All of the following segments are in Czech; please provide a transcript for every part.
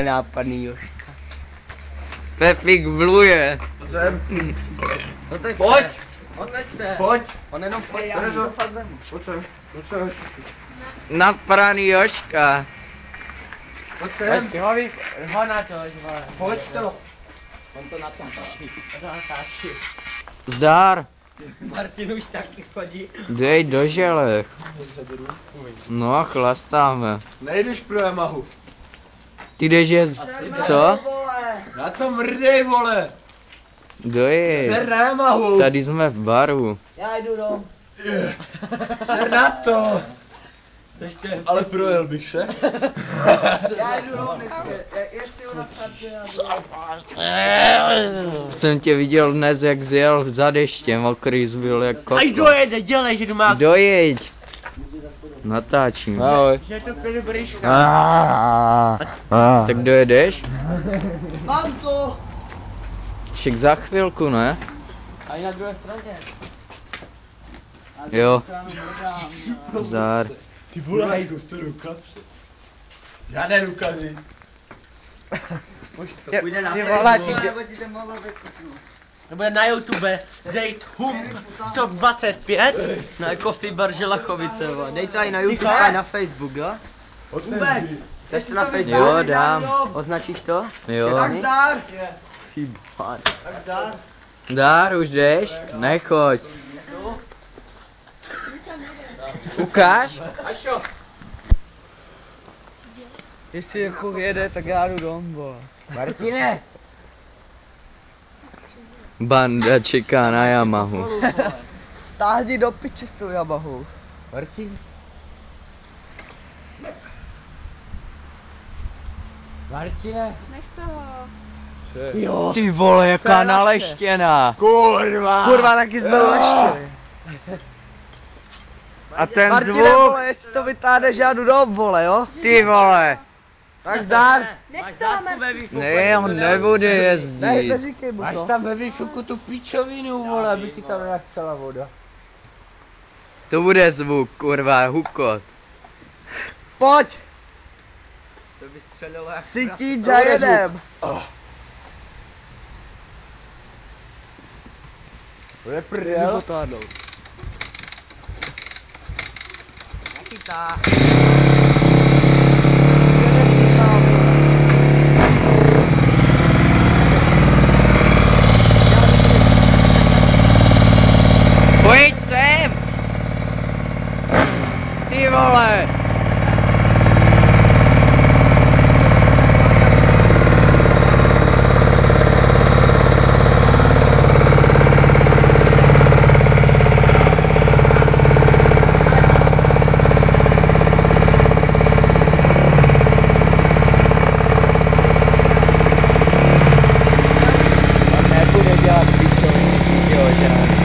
Nenápadný Jožka. Pepík bluje. Pojď! Odveď se! Pojď! On jenom pojď, já si to fakt vemu. Pojď. Napraný Jožka. Pojď sem. Ty ho na to, vole. Pojď to. On to natáčí. To natáčí. Zdar. Martin už taky chodí. Dej do želech. No, chlastáme. Nejdeš pro Yamahu. Ty jdeš je... Co? Na to mrdej, vole. Dojď. Ser na Yamahu. Tady jsme v baru. Já jdu dom. Ser na to. Ale projel bych se. Já jdu dom, jestli ho natáčí. Jsem tě viděl dnes, jak zjel za deštěm, mokrý zbyl jak kokos. Aj dojede, dělej, že jdu má. Dojeď. Natáčím. Ahoj. Že je to Filibryška. Tak dojedeš? Mám to. Však za chvilku, ne? A i na druhé straně. Jo. Zdar. Ty vole, najdu to do kapsy. Žádné důkazy. To půjde na To bude na YouTube Date Hum 125 na Coffee Bar Želachovice, vole. Dej to i na YouTube a na Facebook, jo? Vůbec. Chceš to na Facebook? Jo, dám. Označíš to? Jo. Tak zdar. Fíbán. Tak zdar. Dár, už jdeš? Nechoď. Ukáž? Ašo. Jestli jako jede, tak já jdu dom, vole. Martine. Banda čeká na Yamahu. Táhni do piči s tou Yamahou. Martin. Martine. Nech toho. Jo. Ty vole, To jaká je naše. naleštěná. Kurva. Kurva, taky jsme uleštili. A ten Martine, zvuk. vole, jestli to vytáhneš, já jdu dom, vole, jo? Ty vole. Tak zdar. Nech toho, Martin. Ne, on nebude Ne, jezdit. neříkej mu Máš to. tam ve výfuku tu pičovinu, vole, aby ti tam nenachcela voda. To bude zvuk, kurva, hukot. Pojď. To vystřelilo jak Sítí za jedem. Bude prdel. Potáhnout. nechytá. Pojď sem! Ty vole! On nebude dělat pičoviny, jo, žádný.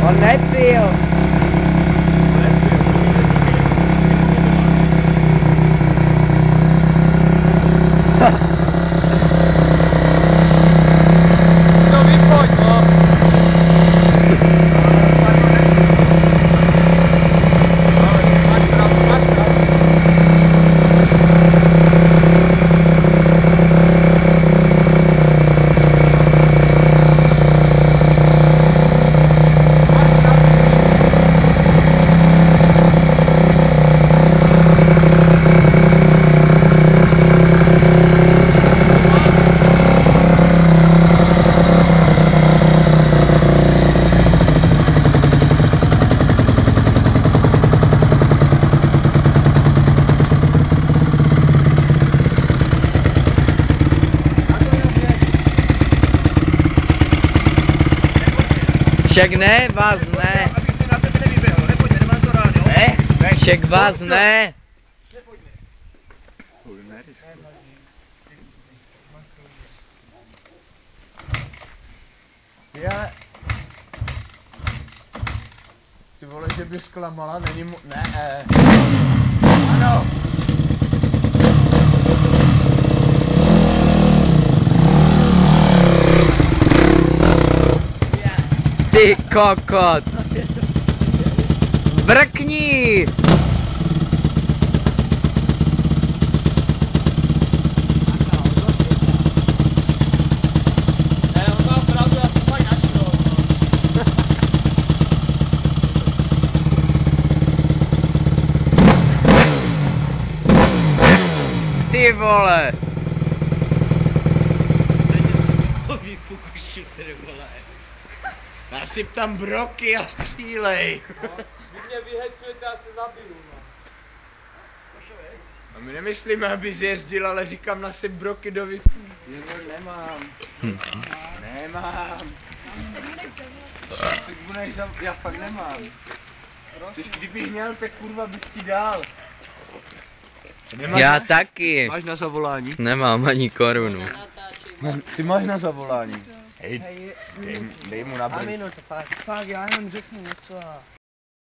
On nepil. To vypojď, no. Však ne, vás ne. Však vás ne. Ty vole, že by zklamala, není mu... Ne. Ano. Ty kokot! Brkni! Ne, on má pravdu, já jsem fakt našel. Ty vole! Nasyp tam broky a střílej. Vy mě vyhecujete, já se zabiju, no. A my nemyslíme, aby zjezdil, ale říkám nasyp broky do wi Nemám. Nemám. Tak budeš já fakt nemám. Kdybych měl, tak kurva bych ti dal. Já taky. Máš na zavolání? Nemám ani korunu. Ty máš na zavolání. Hej, dej mu na brk. Fakt, já jenom řeknu něco a...